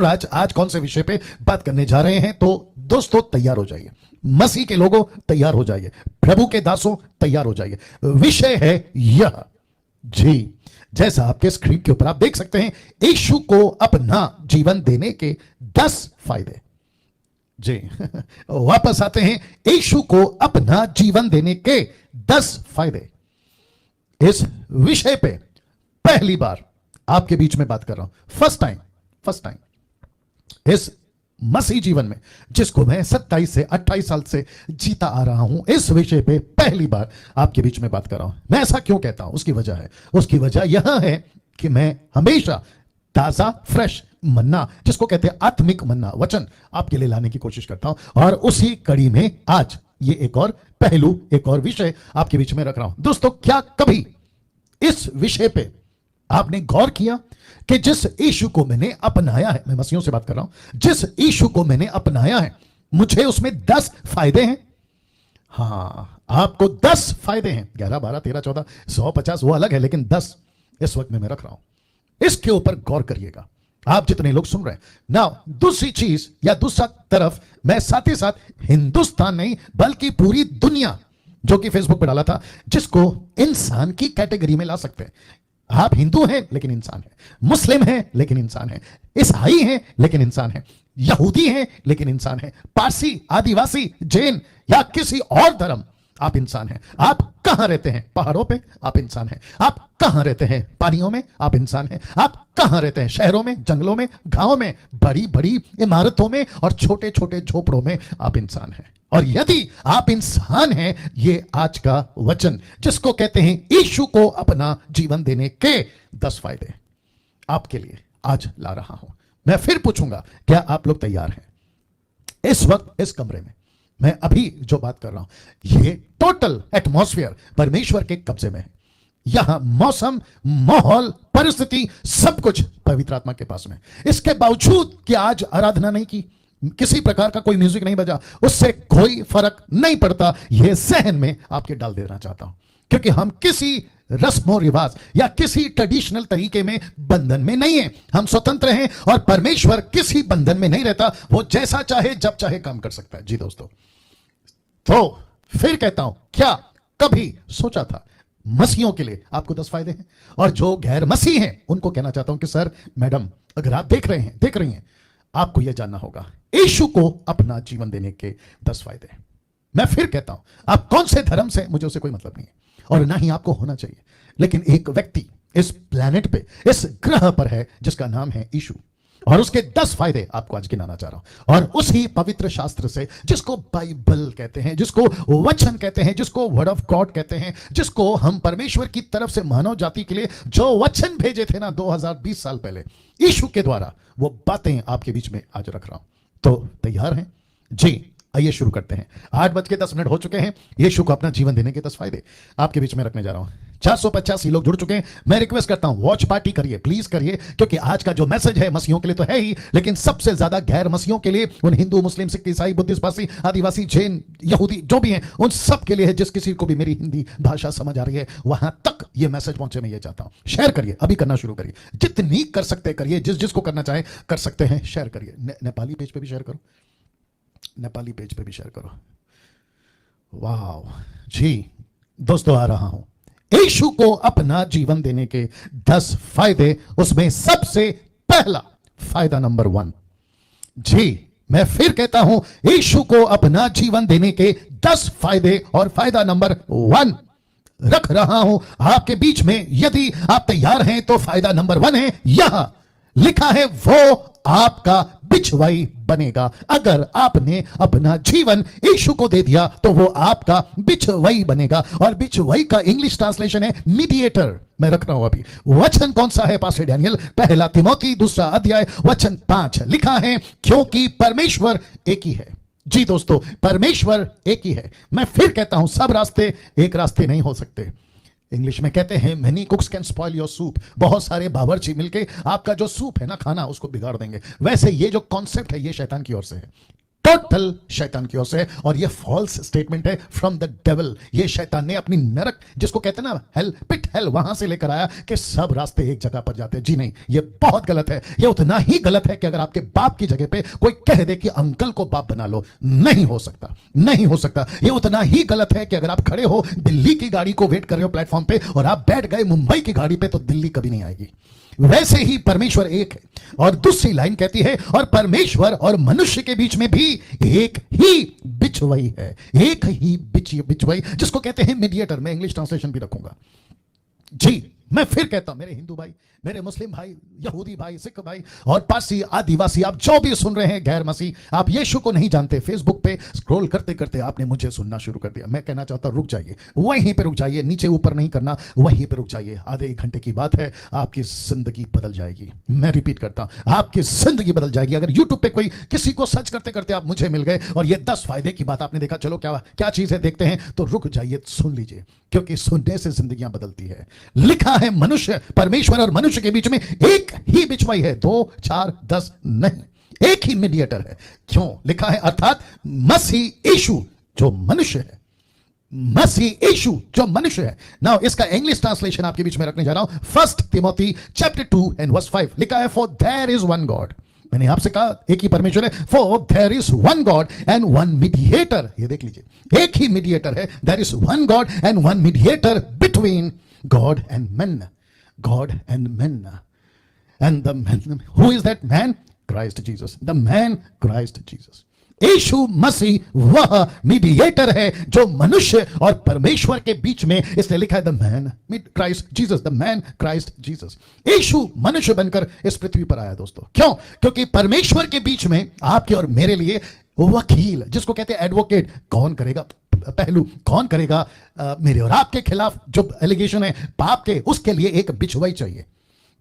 और आज कौन से विषय पे बात करने जा रहे हैं, तो दोस्तों तैयार हो जाइए, मसीह के लोगों तैयार हो जाइए, प्रभु के दासों तैयार हो जाइए। विषय है यह, जी जैसा आपके स्क्रीन के ऊपर आप देख सकते हैं, यीशु को अपना जीवन देने के 10 फायदे। जी वापस आते हैं, यीशु को अपना जीवन देने के 10 फायदे। इस विषय पे पहली बार आपके बीच में बात कर रहा हूं, फर्स्ट टाइम इस मसीह जीवन में, जिसको मैं 27 से 28 साल से जीता आ रहा हूं, इस विषय पे पहली बार आपके बीच में बात कर रहा हूं। मैं ऐसा क्यों कहता हूं, उसकी वजह यह है कि मैं हमेशा ताजा फ्रेश मन्ना, जिसको कहते हैं आत्मिक मन्ना, वचन आपके लिए लाने की कोशिश करता हूं। और उसी कड़ी में आज ये एक और पहलू, एक और विषय आपके बीच में रख रहा हूं। दोस्तों, क्या कभी इस विषय पे आपने गौर किया कि जिस यीशु को मैंने अपनाया है, मैं मसीहों से बात कर रहा हूं, जिस यीशु को मैंने अपनाया है, मुझे उसमें 10 फायदे हैं। हां, आपको 10 फायदे हैं, 11 12 13 14 150 वो अलग है, लेकिन 10 इस वक्त में मैं रख रहा हूं। इसके ऊपर गौर करिएगा, आप जितने लोग सुन रहे हैं ना। दूसरी चीज या दूसरा तरफ, मैं साथ ही साथ हिंदुस्तान नहीं बल्कि पूरी दुनिया, जो कि फेसबुक पे डाला था, जिसको इंसान की कैटेगरी में ला सकते हैं। आप हिंदू हैं लेकिन इंसान हैं, मुस्लिम हैं लेकिन इंसान हैं, ईसाई हैं लेकिन इंसान हैं, यहूदी हैं लेकिन इंसान हैं, पारसी, आदिवासी, जैन या किसी और धर्म, आप इंसान हैं। आप कहां रहते हैं, पहाड़ों पे, आप इंसान हैं। आप कहां रहते हैं, पानियों में, आप इंसान हैं। आप कहां रहते हैं, शहरों में, जंगलों में, गांवों में, बड़ी बड़ी इमारतों में और छोटे छोटे झोपड़ों में, आप इंसान हैं। और यदि आप इंसान हैं, ये आज का वचन, जिसको कहते हैं यीशु को अपना जीवन देने के 10 फायदे, आपके लिए आज ला रहा हूं। मैं फिर पूछूंगा, क्या आप लोग तैयार हैं? इस वक्त इस कमरे में मैं अभी जो बात कर रहा हूं, ये टोटल एटमॉस्फेयर परमेश्वर के कब्जे में है। यहां मौसम, माहौल, परिस्थिति, सब कुछ पवित्र आत्मा के पास में। इसके बावजूद कि आज आराधना नहीं की, किसी प्रकार का कोई म्यूजिक नहीं बजा, उससे कोई फर्क नहीं पड़ता। यह सहन में आपके डाल देना चाहता हूं, क्योंकि हम किसी रस्मों रिवाज या किसी ट्रेडिशनल तरीके में बंधन में नहीं है। हम स्वतंत्र हैं और परमेश्वर किसी बंधन में नहीं रहता। वो जैसा चाहे जब चाहे काम कर सकता है। जी दोस्तों, तो फिर कहता हूं, क्या कभी सोचा था मसीहों के लिए आपको 10 फायदे हैं, और जो गैर मसीह हैं उनको कहना चाहता हूं कि सर, मैडम, अगर आप देख रही हैं, आपको यह जानना होगा, यीशु को अपना जीवन देने के 10 फायदे। मैं फिर कहता हूं, आप कौन से धर्म से, मुझे उससे कोई मतलब नहीं है और ना ही आपको होना चाहिए, लेकिन एक व्यक्ति इस प्लेनेट पे, इस ग्रह पर है जिसका नाम है यीशु, और उसके 10 फायदे आपको आज गिनाना चाह रहा हूं। और उसी पवित्र शास्त्र से, जिसको बाइबल कहते हैं, जिसको वचन कहते हैं, जिसको वर्ड ऑफ गॉड कहते हैं, जिसको हम परमेश्वर की तरफ से मानव जाति के लिए जो वचन भेजे थे ना 2020 साल पहले यीशु के द्वारा, वो बातें आपके बीच में आज रख रहा हूं। तो तैयार हैं? जी, आइए शुरू करते हैं। 8:10 हो चुके हैं। यीशु को अपना जीवन देने के 10 फायदे आपके बीच में रखने जा रहा हूं। 485 लोग जुड़ चुके हैं। मैं रिक्वेस्ट करता हूं, वॉच पार्टी करिए, प्लीज करिए, क्योंकि आज का जो मैसेज है मसीहों के लिए तो है ही, लेकिन सबसे ज्यादा गैर मसीहों के लिए, उन हिंदू, मुस्लिम, सिख, ईसाई, बुद्धिस्ट, पारसी, आदिवासी, जैन, यहूदी जो भी हैं, उन सब के लिए है। जिस किसी को भी मेरी हिंदी भाषा समझ आ रही है, वहां तक ये मैसेज पहुंचे, मैं ये चाहता हूं। शेयर करिए, अभी करना शुरू करिए, जितनी कर सकते करिए, जिसको करना चाहे कर सकते हैं। शेयर करिए, नेपाली पेज पे भी शेयर करो, नेपाली पेज पे भी शेयर करो। वाह जी दोस्तों, आ रहा हूं, यीशु को अपना जीवन देने के 10 फायदे। उसमें सबसे पहला फायदा नंबर 1, जी मैं फिर कहता हूं, यीशु को अपना जीवन देने के 10 फायदे, और फायदा नंबर 1 रख रहा हूं आपके बीच में। यदि आप तैयार हैं तो फायदा नंबर 1 है, यहां लिखा है, वो आपका बिछवाई बनेगा। अगर आपने अपना जीवन यीशु को दे दिया तो वो आपका बिछवाई बनेगा। और बिछवाई का इंग्लिश ट्रांसलेशन है मीडिएटर। मैं रख रहा हूं अभी। वचन कौन सा है पास्टर डैनियल? 1 तिमोथी 2 अध्याय वचन 5 लिखा है, क्योंकि परमेश्वर एक ही है। जी दोस्तों, परमेश्वर एक ही है। मैं फिर कहता हूं, सब रास्ते एक रास्ते नहीं हो सकते। इंग्लिश में कहते हैं, many कुक्स can spoil your soup. बहुत सारे बावर्ची मिलके आपका जो सूप है ना, खाना, उसको बिगाड़ देंगे। वैसे ये जो कॉन्सेप्ट है, ये शैतान की ओर से है। टोटल शैतान की ओर से, और ये फॉल्स स्टेटमेंट है फ्रॉम द डेविल। ये शैतान ने अपनी नरक, जिसको कहते हैं ना हेल, पिट हेल, वहां से लेकर आया कि सब रास्ते एक जगह पर जाते हैं। जी नहीं, ये बहुत गलत है। ये उतना ही गलत है कि अगर आपके बाप की जगह पे कोई कह दे कि अंकल को बाप बना लो, नहीं हो सकता, नहीं हो सकता। ये उतना ही गलत है कि अगर आप खड़े हो दिल्ली की गाड़ी को वेट कर रहे हो प्लेटफॉर्म पे और आप बैठ गए मुंबई की गाड़ी पे, तो दिल्ली कभी नहीं आएगी। वैसे ही परमेश्वर एक है। और दूसरी लाइन कहती है और परमेश्वर और मनुष्य के बीच में भी एक ही बिचवई है, एक ही बिचवई, जिसको कहते हैं मीडिएटर। मैं इंग्लिश ट्रांसलेशन भी रखूंगा। जी, मैं फिर कहता हूं, मेरे हिंदू भाई, मेरे मुस्लिम भाई, यहूदी भाई, सिख भाई और पारसी आदिवासी, आप जो भी सुन रहे हैं गैर मसीह, आप यीशु को नहीं जानते, फेसबुक पे स्क्रॉल करते करते आपने मुझे सुनना शुरू कर दिया। मैं कहना चाहता हूं रुक जाइए, वहीं पे रुक जाइए, नीचे ऊपर नहीं करना, वहीं पे रुक जाइए। आधे एक घंटे की बात है, आपकी जिंदगी बदल जाएगी। मैं रिपीट करता हूं, आपकी जिंदगी बदल जाएगी। अगर यूट्यूब पे कोई किसी को सर्च करते करते आप मुझे मिल गए और ये 10 फायदे की बात आपने देखा, चलो क्या क्या चीज है देखते हैं, तो रुक जाइए, सुन लीजिए, क्योंकि सुनने से जिंदगियां बदलती है। लिखा है मनुष्य, परमेश्वर और मनुष्य के बीच में एक ही बिचवाई है, 2, 4, 10 नहीं, एक ही मीडिएटर है। क्यों लिखा है? अर्थात मसीह यीशु जो मनुष्य है, मसीह यीशु जो मनुष्य है। नाउ इसका इंग्लिश ट्रांसलेशन आपके बीच में रखने जा रहा हूं। 1 तिमोथी चैप्टर 2 एंड वर्स 5 लिखा है, for there is one God. मैंने आपसे कहा एक ही परमेश्वर है। For there is one God and one mediator. ये देख लीजिए, एक ही मीडिएटर है। There is one God and one mediator between God and man, God and man. And the man, who is that man? Christ Jesus, the man Christ Jesus. Yeshu Masih वह mediator है जो मनुष्य और परमेश्वर के बीच में, इसलिए लिखा है the man Christ Jesus, the man Christ Jesus. Yeshu मनुष्य बनकर इस पृथ्वी पर आया दोस्तों। क्यों? क्योंकि परमेश्वर के बीच में आपके और मेरे लिए वकील, जिसको कहते हैं एडवोकेट, कौन करेगा पहलू, कौन करेगा मेरे और आपके खिलाफ जो एलिगेशन है पाप के, उसके लिए एक बिचवाई चाहिए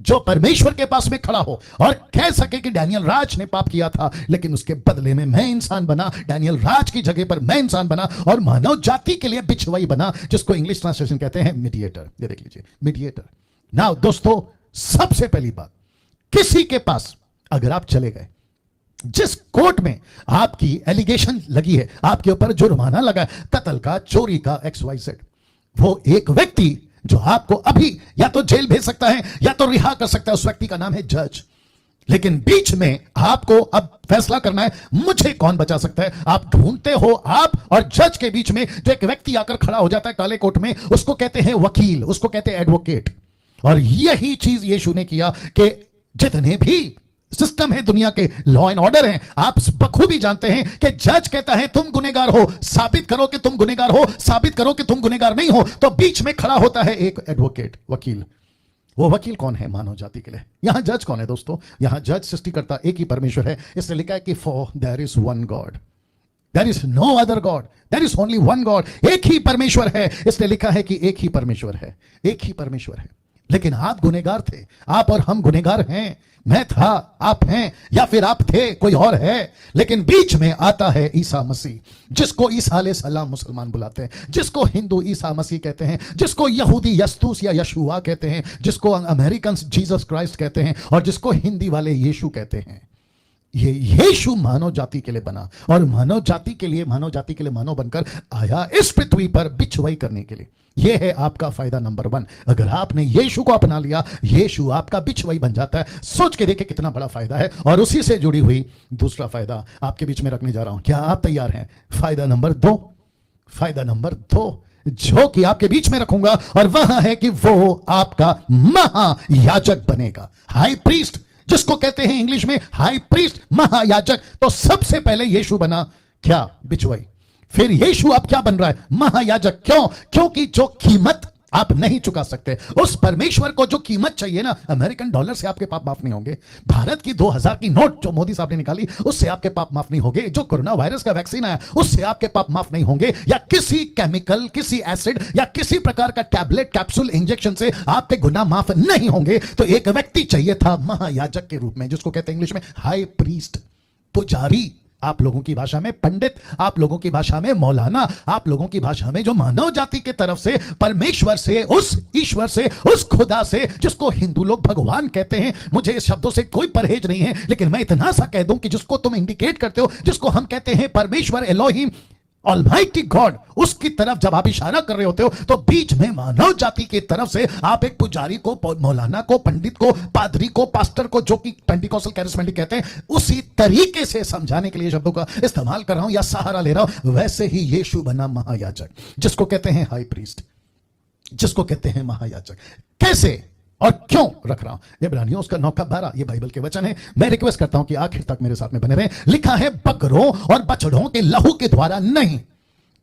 जो परमेश्वर के पास में खड़ा हो और कह सके कि डैनियल राज ने पाप किया था, लेकिन उसके बदले में मैं इंसान बना, डैनियल राज की जगह पर मैं इंसान बना और मानव जाति के लिए बिचवाई बना, जिसको इंग्लिश ट्रांसलेशन कहते हैं मीडिएटर। ये देख लीजिए, मीडिएटर। नाउ दोस्तों, सबसे पहली बात, किसी के पास अगर आप चले गए, जिस कोर्ट में आपकी एलिगेशन लगी है, आपके ऊपर जुर्माना लगा है कत्ल का, चोरी का, XYZ, वो एक व्यक्ति जो आपको अभी या तो जेल भेज सकता है या तो रिहा कर सकता है, उस व्यक्ति का नाम है जज। लेकिन बीच में आपको अब फैसला करना है, मुझे कौन बचा सकता है। आप ढूंढते हो, आप और जज के बीच में जो एक व्यक्ति आकर खड़ा हो जाता है काले कोट में, उसको कहते हैं वकील, उसको कहते हैं एडवोकेट। और यही चीज यीशु ने किया कि जितने भी सिस्टम है दुनिया के, लॉ एंड ऑर्डर हैं, आप बखूबी जानते हैं कि जज कहता है तुम गुनहगार हो, साबित करो कि तुम गुनहगार हो, साबित करो कि तुम गुनहगार नहीं हो, तो बीच में खड़ा होता है एक एडवोकेट, वकील। वो वकील कौन है? मानव जाति के लिए। यहां जज कौन है दोस्तों? यहां जज सृष्टिकर्ता एक ही परमेश्वर है। इसलिए लिखा है कि for there is one God, there is no other God, there is only one God. एक ही परमेश्वर है, इसलिए लिखा है कि एक ही परमेश्वर है, एक ही परमेश्वर है। लेकिन आप गुनहगार थे, आप और हम गुनहगार हैं। मैं था, आप हैं, या फिर आप थे, कोई और है। लेकिन बीच में आता है ईसा मसीह, जिसको ईसा अलैहिस्सलाम मुसलमान बुलाते हैं, जिसको हिंदू ईसा मसीह कहते हैं, जिसको यहूदी यस्तूस या यशुआ कहते हैं, जिसको अमेरिकन जीसस क्राइस्ट कहते हैं और जिसको हिंदी वाले यीशु कहते हैं। ये यीशु मानव जाति के लिए बना और मानव जाति के लिए मानव बनकर आया इस पृथ्वी पर बिचवाई करने के लिए। यह है आपका फायदा नंबर 1। अगर आपने यीशु को अपना लिया, यीशु आपका बिचवाई बन जाता है। सोच के देखिए कितना बड़ा फायदा है। और उसी से जुड़ी हुई दूसरा फायदा आपके बीच में रखने जा रहा हूं। क्या आप तैयार हैं? फायदा नंबर 2, फायदा नंबर 2 जो कि आपके बीच में रखूंगा, और वह है कि वो आपका महायाजक बनेगा, हाई प्रीस्ट, जिसको कहते हैं इंग्लिश में हाई प्रीस्ट, महायाजक। तो सबसे पहले यीशु बना क्या? बिचवाई। फिर यीशु अब क्या बन रहा है? महायाजक। क्यों? क्योंकि जो कीमत आप नहीं चुका सकते, उस परमेश्वर को जो कीमत चाहिए ना, अमेरिकन डॉलर से आपके पाप माफ नहीं होंगे, भारत की 2000 की नोट जो मोदी साहब ने निकाली उससे आपके पाप माफ नहीं होंगे, जो कोरोना वायरस का वैक्सीन आया उससे आपके पाप माफ नहीं होंगे, या किसी केमिकल, किसी एसिड या किसी प्रकार का टैबलेट, कैप्सूल, इंजेक्शन से आपके गुनाह माफ नहीं होंगे। तो एक व्यक्ति चाहिए था महायाजक के रूप में, जिसको कहते हैं इंग्लिश में हाई प्रीस्ट, पुजारी, आप लोगों की भाषा में पंडित, आप लोगों की भाषा में मौलाना, आप लोगों की भाषा में जो मानव जाति की तरफ से परमेश्वर से, उस ईश्वर से, उस खुदा से जिसको हिंदू लोग भगवान कहते हैं, मुझे इस शब्दों से कोई परहेज नहीं है, लेकिन मैं इतना सा कह दूं कि जिसको तुम इंडिकेट करते हो, जिसको हम कहते हैं परमेश्वर एलोहिम ऑलमाइटी गॉड, उसकी तरफ जब आप इशारा कर रहे होते हो तो बीच में मानव जाति की तरफ से आप एक पुजारी को, मौलाना को, पंडित को, पादरी को, पास्टर को, जो कि पेंटिकोस्टल कैरिस्मेटिक कहते हैं, उसी तरीके से समझाने के लिए शब्दों का इस्तेमाल कर रहा हूं या सहारा ले रहा हूं। वैसे ही यीशु बना महायाजक, जिसको कहते हैं हाई प्रीस्ट, जिसको कहते हैं महायाजक। कैसे और क्यों रख रहा हूं? इब्रानियों उसका 9:12 ये बाइबल के वचन है। मैं रिक्वेस्ट करता हूं कि आखिर तक मेरे साथ में बने रहें। लिखा है बकरों और बछड़ों के लहू के द्वारा नहीं,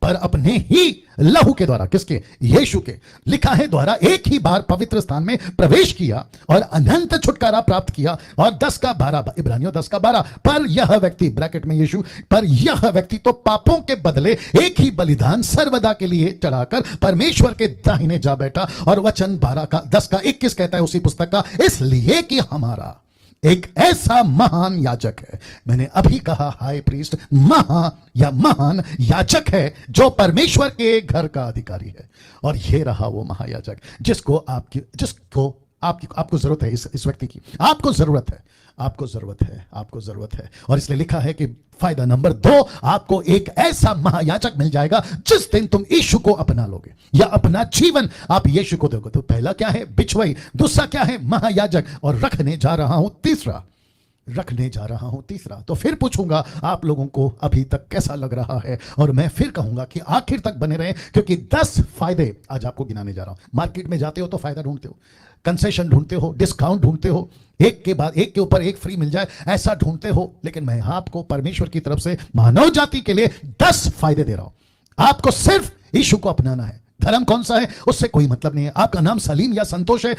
पर अपने ही लहू के द्वारा। किसके? यीशु के। लिखा है द्वारा एक ही बार पवित्र स्थान में प्रवेश किया और अनंत छुटकारा प्राप्त किया। और 10:12 इब्रानियों 10:12, पर यह व्यक्ति, ब्रैकेट में यीशु, पर यह व्यक्ति तो पापों के बदले एक ही बलिदान सर्वदा के लिए चढ़ाकर परमेश्वर के दाहिने जा बैठा। और वचन 10:21 कहता है उसी पुस्तक का, इसलिए कि हमारा एक ऐसा महान याजक है। मैंने अभी कहा हाई प्रीस्ट महान याजक है जो परमेश्वर के घर का अधिकारी है। और ये रहा वो महायाजक जिसको आपको जरूरत है। इस व्यक्ति की आपको जरूरत है, आपको जरूरत है। और इसलिए लिखा है कि फायदा नंबर 2, आपको एक ऐसा महायाजक मिल जाएगा जिस दिन तुम यीशु को अपना लोगे या अपना जीवन आप यीशु को दोगे। तो पहला क्या है? बिछुआई। दूसरा क्या है? महायाजक। और रखने जा रहा हूं तीसरा। तो फिर पूछूंगा आप लोगों को अभी तक कैसा लग रहा है, और मैं फिर कहूंगा कि आखिर तक बने रहें, क्योंकि 10 फायदे आज आपको गिनाने जा रहा हूं। मार्केट में जाते हो तो फायदा ढूंढते हो, कंसेशन ढूंढते हो, डिस्काउंट ढूंढते हो, एक के बाद एक के ऊपर एक फ्री मिल जाए, ऐसा ढूंढते हो। लेकिन मैं आपको परमेश्वर की तरफ से मानव जाति के लिए 10 फायदे दे रहा हूं। आपको सिर्फ यीशु को अपनाना है। धर्म कौन सा है उससे कोई मतलब नहीं है। आपका नाम सलीम या संतोष है,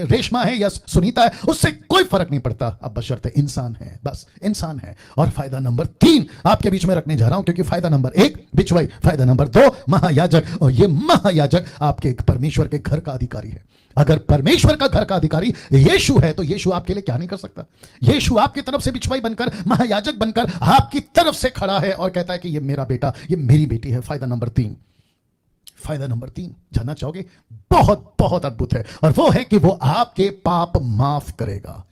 रेशमा है या सुनीता है, उससे कोई फर्क नहीं पड़ता। अब बशर्ते इंसान है, बस इंसान है। और फायदा नंबर 3 आपके बीच में रखने जा रहा हूं, क्योंकि फायदा नंबर 1 बिचवाई, फायदा नंबर 2 महायाजक। और ये महायाजक आपके परमेश्वर के घर का अधिकारी है। अगर परमेश्वर का घर का अधिकारी यीशु है तो यीशु आपके लिए क्या नहीं कर सकता? यीशु आपकी तरफ से बिचवाई बनकर, महायाजक बनकर आपकी तरफ से खड़ा है और कहता है कि ये मेरा बेटा, ये मेरी बेटी है। फायदा नंबर 3 जानना चाहोगे? बहुत बहुत अद्भुत है, और वो है कि वो आपके पाप माफ करेगा।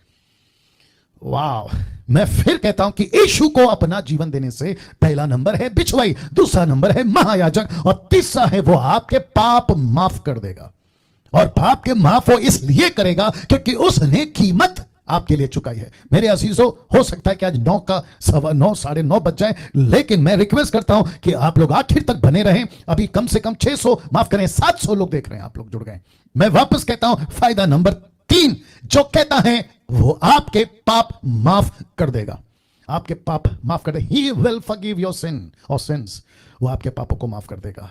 वाह! मैं फिर कहता हूं कि यीशु को अपना जीवन देने से पहला नंबर है बिछवाई, दूसरा नंबर है महायाजक, और तीसरा है वो आपके पाप माफ कर देगा। और पाप के माफ वो इसलिए करेगा क्योंकि उसने कीमत आपके लिए चुकाई है। मेरे अजीजों, हो सकता है कि आज 9 का 9:15 9:30 बज जाए, लेकिन मैं रिक्वेस्ट करता हूं कि आप लोग आखिर तक बने रहें। अभी कम से कम 600, माफ करें 700 लोग देख रहे हैं, आप लोग जुड़ गए। मैं वापस कहता हूं, फायदा नंबर 3 जो कहता है वो आपके पाप माफ कर देगा। आपके पाप माफ कर देगा। He will forgive your sin or sins। वो आपके पापों को माफ कर देगा,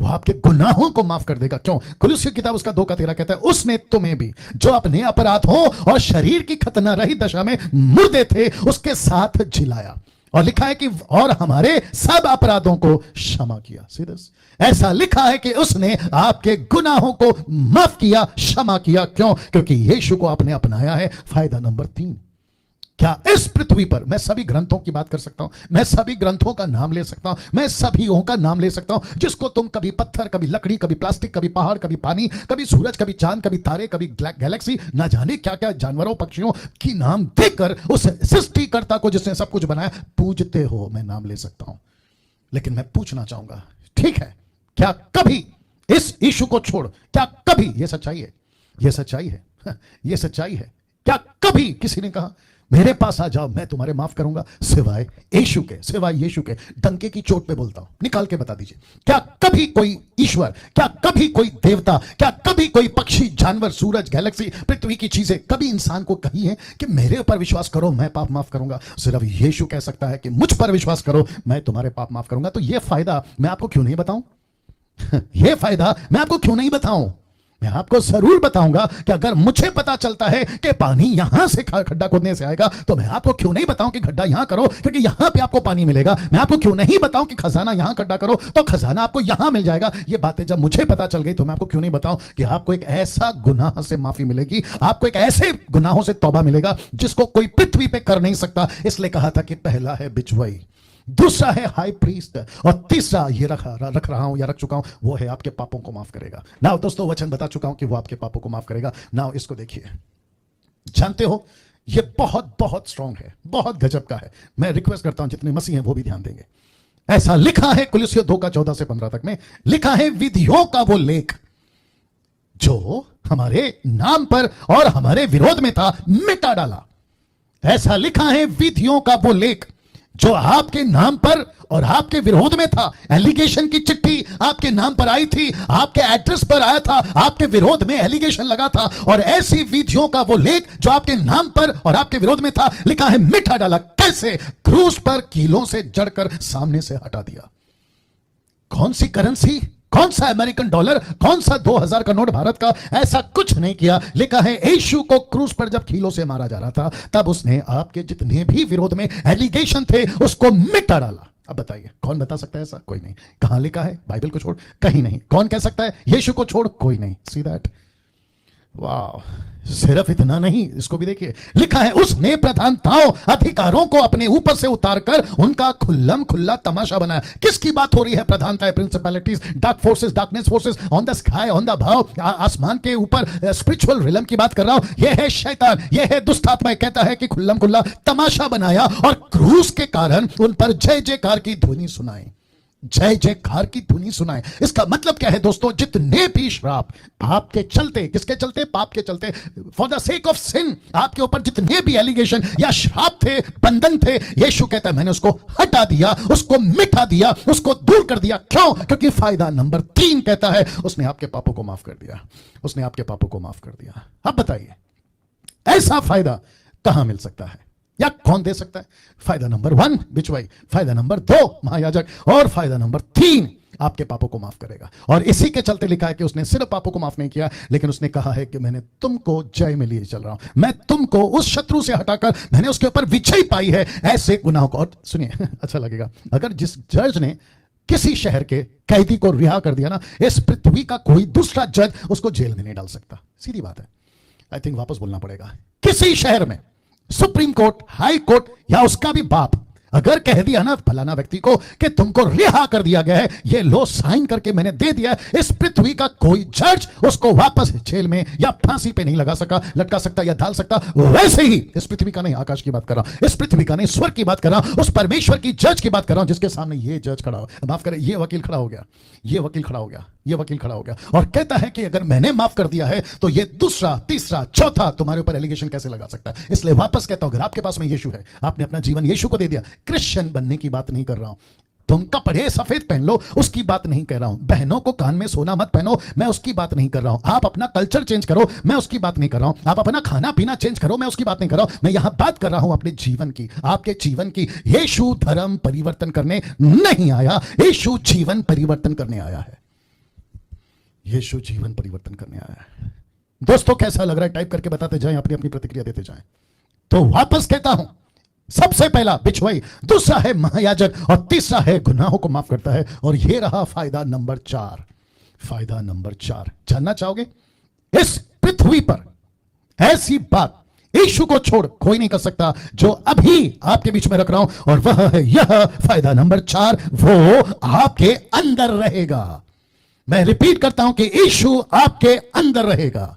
वो आपके गुनाहों को माफ कर देगा। क्यों? कुलुस्सी की किताब उसका 2:13 कहता है, उसने तुम्हें भी जो अपने अपराध हो और शरीर की खतना रही दशा में मुर्दे थे उसके साथ जिलाया। और लिखा है कि और हमारे सब अपराधों को क्षमा किया। सीधे ऐसा लिखा है कि उसने आपके गुनाहों को माफ किया, क्षमा किया। क्यों? क्योंकि यीशु को आपने अपनाया है। फायदा नंबर 3, क्या इस पृथ्वी पर मैं सभी ग्रंथों की बात कर सकता हूं, मैं सभी ग्रंथों का नाम ले सकता हूं, मैं सभीयों का नाम ले सकता हूं जिसको तुम कभी पत्थर, कभी लकड़ी, कभी प्लास्टिक, कभी पहाड़, कभी पानी, कभी सूरज, कभी चांद, कभी तारे, कभी गैलेक्सी, ना जाने क्या क्या जानवरों पक्षियों की नाम देकर उस सृष्टिकर्ता को जिसने सब कुछ बनाया पूजते हो। मैं नाम ले सकता हूं, लेकिन मैं पूछना चाहूंगा, ठीक है, क्या कभी इस यीशु को छोड़, क्या कभी, ये सच्चाई है, ये सच्चाई है, ये सच्चाई है, क्या कभी किसी ने कहा मेरे पास आ जाओ मैं तुम्हारे माफ करूंगा? सिवाय यीशु के, सिवाय यीशु के। डंके की चोट पे बोलता हूं, निकाल के बता दीजिए, क्या कभी कोई ईश्वर, क्या कभी कोई देवता, क्या कभी कोई पक्षी, जानवर, सूरज, गैलेक्सी, पृथ्वी की चीजें कभी इंसान को कही है कि मेरे ऊपर विश्वास करो मैं पाप माफ करूंगा? सिर्फ यीशु कह सकता है कि मुझ पर विश्वास करो मैं तुम्हारे पाप माफ करूंगा। तो यह फायदा मैं आपको क्यों नहीं बताऊं? यह फायदा मैं आपको क्यों नहीं बताऊं? मैं आपको जरूर बताऊंगा कि अगर मुझे पता चलता है कि पानी यहां से खड्डा खोदने से आएगा तो मैं आपको क्यों नहीं बताऊं कि खड्डा यहां करो क्योंकि यहां पे आपको पानी मिलेगा। मैं आपको क्यों नहीं बताऊं कि खजाना यहां खड्डा करो तो खजाना आपको यहां मिल जाएगा। ये बातें जब मुझे पता चल गई तो मैं आपको क्यों नहीं बताऊं कि आपको एक ऐसा गुनाह से माफी मिलेगी, आपको एक ऐसे गुनाहों से तौबा मिलेगा जिसको कोई पृथ्वी पे कर नहीं सकता। इसलिए कहा था कि पहला है बिचवाई, दूसरा है हाई प्रीस्ट और तीसरा ये रख रहा हूं या रख चुका हूं वो है आपके पापों को माफ करेगा। नाउ दोस्तों वचन बता चुका हूं कि वो आपके पापों को माफ करेगा। नाउ इसको देखिए, जानते हो ये बहुत बहुत स्ट्रांग है, बहुत गजब का है। मैं रिक्वेस्ट करता हूं जितने मसीह हैं वो भी ध्यान देंगे। ऐसा लिखा है कुलुस्सियों 2:14-15 तक में, लिखा है विधियों का वो लेख जो हमारे नाम पर और हमारे विरोध में था मिटा डाला। ऐसा लिखा है विधियों का वो लेख जो आपके नाम पर और आपके विरोध में था। एलिगेशन की चिट्ठी आपके नाम पर आई थी, आपके एड्रेस पर आया था, आपके विरोध में एलिगेशन लगा था और ऐसी विधियों का वो लेख जो आपके नाम पर और आपके विरोध में था, लिखा है मिटा डाला। कैसे? क्रूस पर कीलों से जड़कर सामने से हटा दिया। कौन सी करेंसी, कौन सा अमेरिकन डॉलर, कौन सा 2000 का नोट भारत का, ऐसा कुछ नहीं किया। लिखा है यीशु को क्रूस पर जब कीलों से मारा जा रहा था तब उसने आपके जितने भी विरोध में एलिगेशन थे उसको मिटा डाला। अब बताइए कौन बता सकता है ऐसा? कोई नहीं। कहां लिखा है? बाइबल को छोड़ कहीं नहीं। कौन कह सकता है? यीशु को छोड़ कोई नहीं। See that? वाह, सिर्फ इतना नहीं, इसको भी देखिए, लिखा है उसने प्रधानताओं अधिकारों को अपने ऊपर से उतारकर उनका खुल्लम खुल्ला तमाशा बनाया। किसकी बात हो रही है? प्रधानताएं, principalities, dark forces, darkness forces on the sky, on the भाव, आसमान के ऊपर स्पिरिचुअल रिलम की बात कर रहा हूं। यह है शैतान, यह है दुष्ट आत्मा। कहता है कि खुल्लम खुल्ला तमाशा बनाया और क्रूस के कारण उन पर जय जयकार की ध्वनि सुनाई, जय जयकार की ध्वनि सुनाए। इसका मतलब क्या है दोस्तों? जितने भी श्राप आपके चलते, किसके चलते? पाप के चलते, for the sake of sin, आपके ऊपर जितने भी एलिगेशन या श्राप थे, बंधन थे, यीशु कहता है मैंने उसको हटा दिया, उसको मिटा दिया, उसको दूर कर दिया। क्यों? क्योंकि फायदा नंबर 3 कहता है उसने आपके पापों को माफ कर दिया। उसने आपके पापों को माफ कर दिया। अब बताइए ऐसा फायदा कहां मिल सकता है या कौन दे सकता है? फायदा नंबर 1 बिचवाई, फायदा नंबर 2 महायाजक और फायदा नंबर 3 आपके पापों को माफ करेगा। और इसी के चलते लिखा है कि उसने सिर्फ पापों को माफ नहीं किया लेकिन उसने कहा है कि मैंने तुमको जय में लिए चल रहा हूं, मैं तुमको उस शत्रु से हटाकर मैंने उसके ऊपर विजय पाई है ऐसे गुनाहों को। और सुनिए अच्छा लगेगा, अगर जिस जज ने किसी शहर के कैदी को रिहा कर दिया ना, इस पृथ्वी का कोई दूसरा जज उसको जेल में नहीं डाल सकता। सीधी बात है। आई थिंक वापस बोलना पड़ेगा। किसी शहर में सुप्रीम कोर्ट, हाई कोर्ट या उसका भी बाप अगर कह दिया ना फलाना व्यक्ति को कि तुमको रिहा कर दिया गया है, ये लो साइन करके मैंने दे दिया, इस पृथ्वी का कोई जज उसको वापस जेल में या फांसी पे नहीं लगा सका, लटका सकता या डाल सकता। वैसे ही इस पृथ्वी का नहीं, आकाश की बात कर रहा हूं, इस पृथ्वी का नहीं, स्वर्ग की बात कर रहा हूं, उस परमेश्वर की जज की बात कर रहा हूं जिसके सामने ये जज खड़ा हो, माफ करें ये वकील खड़ा हो गया, ये वकील खड़ा हो गया, ये वकील खड़ा हो गया और कहता है कि अगर मैंने माफ कर दिया है तो ये दूसरा, तीसरा, चौथा तुम्हारे ऊपर एलिगेशन कैसे लगा सकता है। इसलिए वापस कहता हूं, अगर आपके पास में यीशु है, आपने अपना जीवन यीशु को दे दिया, क्रिश्चियन बनने की बात नहीं कर रहा हूं, तुम कपड़े सफेद पहन लो उसकी बात नहीं कर रहा हूं, बहनों को कान में सोना मत पहनो मैं उसकी बात नहीं कर रहा हूं, आप अपना कल्चर चेंज करो मैं उसकी बात नहीं कर रहा हूं, आप अपना खाना पीना चेंज करो मैं उसकी बात नहीं कर रहा हूं, मैं यहां बात कर रहा हूं अपने जीवन की, आपके जीवन की। यीशु धर्म परिवर्तन करने नहीं आया, यीशु जीवन परिवर्तन करने आया है। यीशु जीवन परिवर्तन करने आया है। दोस्तों कैसा लग रहा है? टाइप करके बताते जाएं, अपनी अपनी प्रतिक्रिया देते जाएं। तो वापस कहता हूं, सबसे पहला बिचवाई, दूसरा है महायाजक और तीसरा है गुनाहों को माफ करता है। और यह रहा फायदा नंबर 4। फायदा नंबर 4 जानना चाहोगे? इस पृथ्वी पर ऐसी बात यीशु को छोड़ कोई नहीं कर सकता जो अभी आपके बीच में रख रहा हूं, और वह है यह फायदा नंबर 4, वो आपके अंदर रहेगा। मैं रिपीट करता हूं कि यीशु आपके अंदर रहेगा,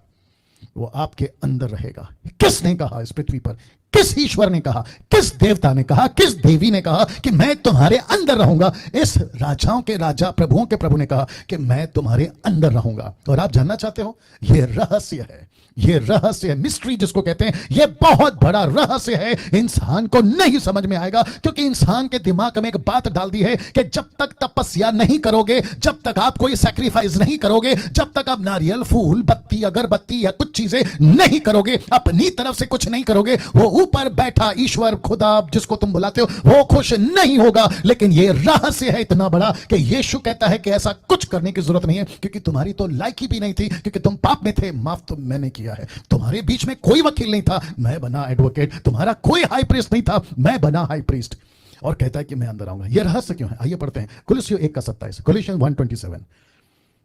वो आपके अंदर रहेगा। किसने कहा इस पृथ्वी पर? किस ईश्वर ने कहा? किस देवता ने कहा? किस देवी ने कहा कि मैं तुम्हारे अंदर रहूंगा? इस राजाओं के राजा, प्रभुओं के प्रभु ने कहा कि मैं तुम्हारे अंदर रहूंगा। और आप जानना चाहते हो, यह रहस्य है, ये रहस्य है, मिस्ट्री जिसको कहते हैं, ये बहुत बड़ा रहस्य है। इंसान को नहीं समझ में आएगा, क्योंकि इंसान के दिमाग में एक बात डाल दी है कि जब तक तपस्या नहीं करोगे, जब तक आप कोई सैक्रिफाइस नहीं करोगे, जब तक आप नारियल, फूल, बत्ती, अगरबत्ती या कुछ चीजें नहीं करोगे, अपनी तरफ से कुछ नहीं करोगे, वो ऊपर बैठा ईश्वर, खुदा जिसको तुम बुलाते हो, वो खुश नहीं होगा। लेकिन ये रहस्य है इतना बड़ा कि यीशु कहता है कि ऐसा कुछ करने की जरूरत नहीं है, क्योंकि तुम्हारी तो लायकी भी नहीं थी, क्योंकि तुम पाप में थे, माफ तो मैंने किया है। तुम्हारे बीच में कोई वकील नहीं था, मैं बना एडवोकेट। तुम्हारा कोई हाई प्रीस्ट नहीं था, मैं बना हाई प्रीस्ट। और कहता है कि मैं अंदर आऊंगा। यह रहस्य क्यों है? आइए पढ़ते हैं कुलुस्सियों 1:27, कुलुस्सियों 1:27।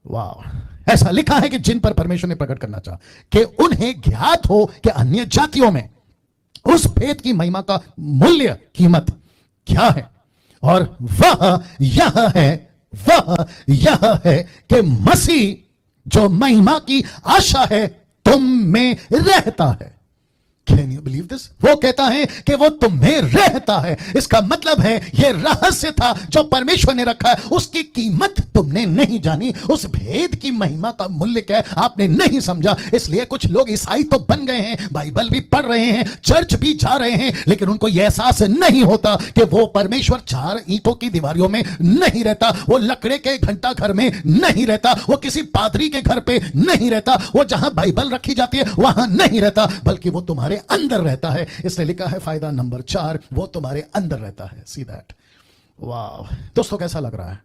वाह, ऐसा लिखा है कि जिन पर परमेश्वर ने प्रकट करना चाहा कि उन्हें ज्ञात हो कि अन्य जातियों में उस भेद की महिमा का मूल्य, कीमत क्या है। और वह यह है कि मसीह जो महिमा की आशा है तुम में रहता है। Can you believe this? वो कहता है कि वो तुम्हें रहता है। इसका मतलब है ये रहस्य था जो परमेश्वर ने रखा है, उसकी कीमत तुमने नहीं जानी, उस भेद की महिमा का मूल्य क्या है आपने नहीं समझा। इसलिए कुछ लोग ईसाई तो बन गए हैं, बाइबल भी पढ़ रहे हैं, चर्च भी जा रहे हैं, लेकिन उनको यह एहसास नहीं होता कि वो परमेश्वर चार ईंटों की दीवारों में नहीं रहता, वो लकड़े के घंटा घर में नहीं रहता, वो किसी पादरी के घर पे नहीं रहता, वो जहां बाइबल रखी जाती है वहां नहीं रहता, बल्कि वो तुम्हारे अंदर रहता है। इसलिए लिखा है फायदा नंबर 4, वो तुम्हारे अंदर रहता है। See that. वाह दोस्तों, कैसा लग रहा है?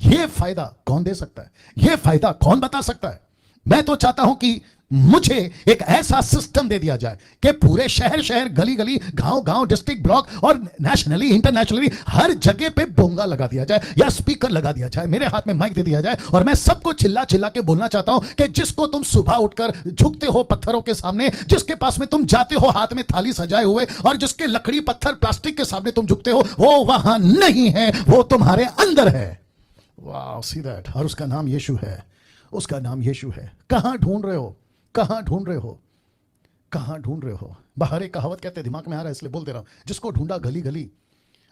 ये फायदा कौन दे सकता है? ये फायदा कौन बता सकता है? मैं तो चाहता हूं कि मुझे एक ऐसा सिस्टम दे दिया जाए कि पूरे शहर शहर, गली गली, गांव गांव, डिस्ट्रिक्ट, ब्लॉक और नेशनली, इंटरनेशनली हर जगह पे बोंगा लगा दिया जाए या स्पीकर लगा दिया जाए, मेरे हाथ में माइक दे दिया जाए और मैं सबको चिल्ला चिल्ला के बोलना चाहता हूं कि जिसको तुम सुबह उठकर झुकते हो पत्थरों के सामने, जिसके पास में तुम जाते हो हाथ में थाली सजाए हुए, और जिसके लकड़ी, पत्थर, प्लास्टिक के सामने तुम झुकते हो, वो वहां नहीं है, वो तुम्हारे अंदर है। वाह, सी दैट। और उसका नाम यीशु है, उसका नाम यीशु है। कहां ढूंढ रहे हो? कहां ढूंढ रहे हो? कहां ढूंढ रहे हो? बाहर एक कहावत कहते हैं, दिमाग में आ रहा है इसलिए बोल दे रहा हूं, जिसको ढूंढा गली गली,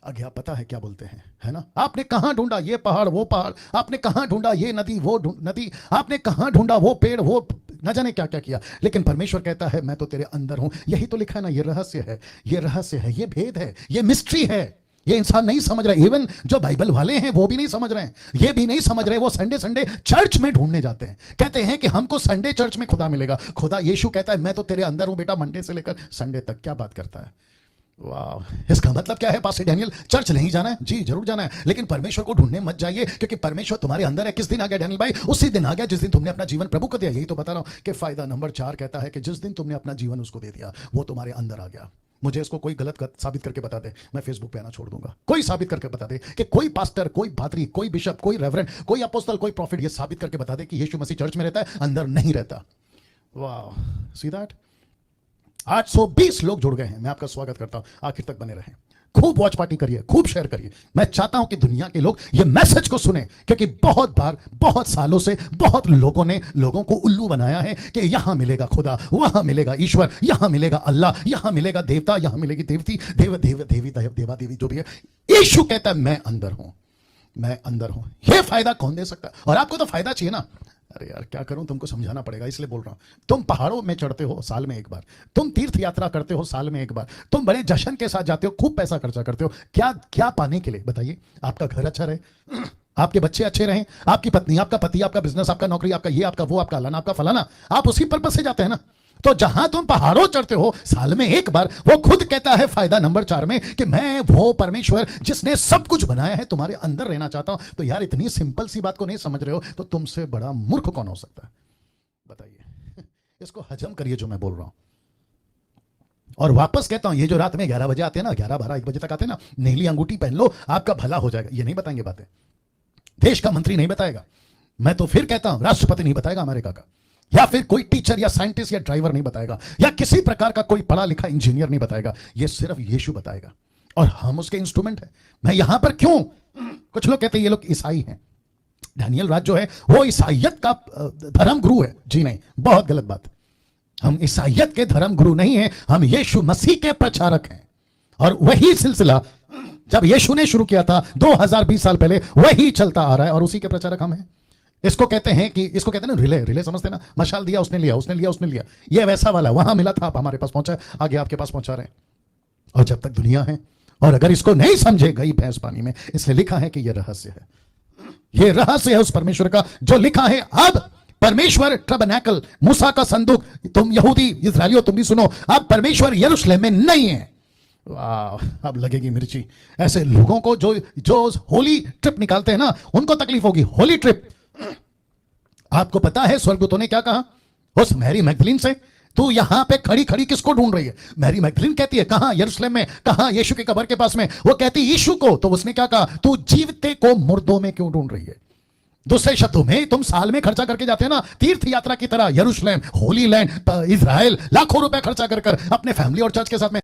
अज्ञा पता है क्या बोलते हैं, है ना? आपने कहां ढूंढा ये पहाड़ वो पहाड़, आपने कहां ढूंढा ये नदी वो नदी, आपने कहां ढूंढा वो पेड़ वो, न जाने क्या क्या किया, लेकिन परमेश्वर कहता है मैं तो तेरे अंदर हूं। यही तो लिखा है ना, ये रहस्य है, ये रहस्य है, ये भेद है, ये मिस्ट्री है। ये इंसान नहीं समझ रहे, इवन जो बाइबल वाले हैं वो भी नहीं समझ रहे हैं, ये भी नहीं समझ रहे। वो संडे संडे चर्च में ढूंढने जाते हैं, कहते हैं कि हमको संडे चर्च में खुदा मिलेगा। खुदा यीशु कहता है मैं तो तेरे अंदर हूं बेटा, मंडे से लेकर संडे तक। क्या बात करता है? वाह, इसका मतलब क्या है पास्टर डैनियल? चर्च नहीं जाना है? जी जरूर जाना है, लेकिन परमेश्वर को ढूंढने मत जाइए, क्योंकि परमेश्वर तुम्हारे अंदर है। किस दिन आ गया डैनियल भाई? उसी दिन आ गया जिस दिन तुमने अपना जीवन प्रभु को दिया। यही तो बता रहा हूं कि फायदा नंबर 4 कहता है कि जिस दिन तुमने अपना जीवन उसको दे दिया, वो तुम्हारे अंदर आ गया। मुझे इसको कोई गलत साबित करके बता दे, मैं फेसबुक पे आना छोड़ दूंगा। कोई साबित करके बता दे कि कोई पास्टर, कोई पादरी, कोई बिशप, कोई रेवरेंड, कोई अपोस्टल, कोई प्रॉफिट ये साबित करके बता दे कि यीशु मसीह चर्च में रहता है, अंदर नहीं रहता। वाह, सी दैट। 820 लोग जुड़ गए हैं, मैं आपका स्वागत करता हूं। आखिर तक बने रहें, खूब वॉच पार्टी करिए, खूब शेयर करिए। मैं चाहता हूं कि दुनिया के लोग ये मैसेज को सुने, क्योंकि बहुत बार, बहुत सालों से बहुत लोगों ने लोगों को उल्लू बनाया है कि यहां मिलेगा खुदा, वहां मिलेगा ईश्वर, यहां मिलेगा अल्लाह, यहां मिलेगा देवता, यहां मिलेगी देवती, देवा देवी जो भी है। यीशु कहता है मैं अंदर हूं, मैं अंदर हूं। यह फायदा कौन दे सकता है? और आपको तो फायदा चाहिए ना। अरे यार क्या करूं, तुमको समझाना पड़ेगा इसलिए बोल रहा हूं। तुम पहाड़ों में चढ़ते हो साल में एक बार, तुम तीर्थ यात्रा करते हो साल में एक बार, तुम बड़े जश्न के साथ जाते हो, खूब पैसा खर्चा करते हो, क्या क्या पाने के लिए? बताइए। आपका घर अच्छा रहे, आपके बच्चे अच्छे रहें, आपकी पत्नी, आपका पति, आपका बिजनेस, आपका नौकरी, आपका ये, आपका वो, आपका लाना, आपका फलाना, आप उसी पर्पस से जाते हैं ना। तो जहां तुम पहाड़ों चढ़ते हो साल में एक बार, वो खुद कहता है फायदा नंबर 4 में कि मैं वो परमेश्वर जिसने सब कुछ बनाया है तुम्हारे अंदर रहना चाहता हूं। तो यार इतनी सिंपल सी बात को नहीं समझ रहे हो तो तुमसे बड़ा मूर्ख कौन हो सकता है? बताइए। इसको हजम करिए जो मैं बोल रहा हूं। और वापस कहता हूं, ये जो रात में 11 बजे आते हैं ना, 11, 12, 1 बजे तक आते हैं ना, नीली अंगूठी पहन लो आपका भला हो जाएगा, ये नहीं बताएंगे बातें। देश का मंत्री नहीं बताएगा, मैं तो फिर कहता हूं राष्ट्रपति नहीं बताएगा अमेरिका का, या फिर कोई टीचर या साइंटिस्ट या ड्राइवर नहीं बताएगा, या किसी प्रकार का कोई पढ़ा लिखा इंजीनियर नहीं बताएगा। ये सिर्फ यीशु बताएगा, और हम उसके इंस्ट्रूमेंट हैं। मैं यहां पर क्यों? कुछ लोग कहते हैं ये लोग ईसाई हैं। डैनियल राज जो है वो ईसाइयत का धर्म गुरु है। जी नहीं, बहुत गलत बात। हम ईसाइयत के धर्म गुरु नहीं हैं, हम यीशु मसीह के प्रचारक हैं। और वही सिलसिला जब यीशु ने शुरू किया था 2020 साल पहले, वही चलता आ रहा है, और उसी के प्रचारक हम हैं। इसको कहते हैं ना रिले। रिले समझते ना, मशाल दिया उसने लिया, उसने लिया, उसने लिया। ये वैसा वाला, वहां मिला था, आप हमारे पास पहुंचा, आगे आपके पास पहुंचा रहे हैं। और जब तक दुनिया है, और अगर इसको नहीं समझे, गई भैंस पानी में। इसलिए लिखा है कि यह रहस्य है, यह रहस्य है उस परमेश्वर का जो लिखा है। अब परमेश्वर टबरनेकल, मूसा का संदूक, तुम यहूदी इस्राएलियों तुम भी सुनो, अब परमेश्वर यरूशलेम में नहीं है। वाह, अब लगेगी मिर्ची। ऐसे लोगों को जो होली ट्रिप निकालते हैं ना, उनको तकलीफ होगी। होली ट्रिप, आपको पता है स्वर्गदूतों ने क्या कहा उस मैरी मैगदलीन से? तू यहां पे खड़ी खड़ी किसको ढूंढ रही है? मैरी मैगदलीन कहती है, कहां? यरूशलेम में। कहां? यीशु की कब्र के पास में। वो कहती यीशु को। तो उसने क्या कहा? तू जीवते को मुर्दों में क्यों ढूंढ रही है? दूसरे शब्दों में, तुम साल में खर्चा करके जाते हैं ना तीर्थ यात्रा की तरह, यरूशलेम, होली लैंड, इजराइल, लाखों रुपए खर्चा कर अपने फैमिली और चर्च के साथ में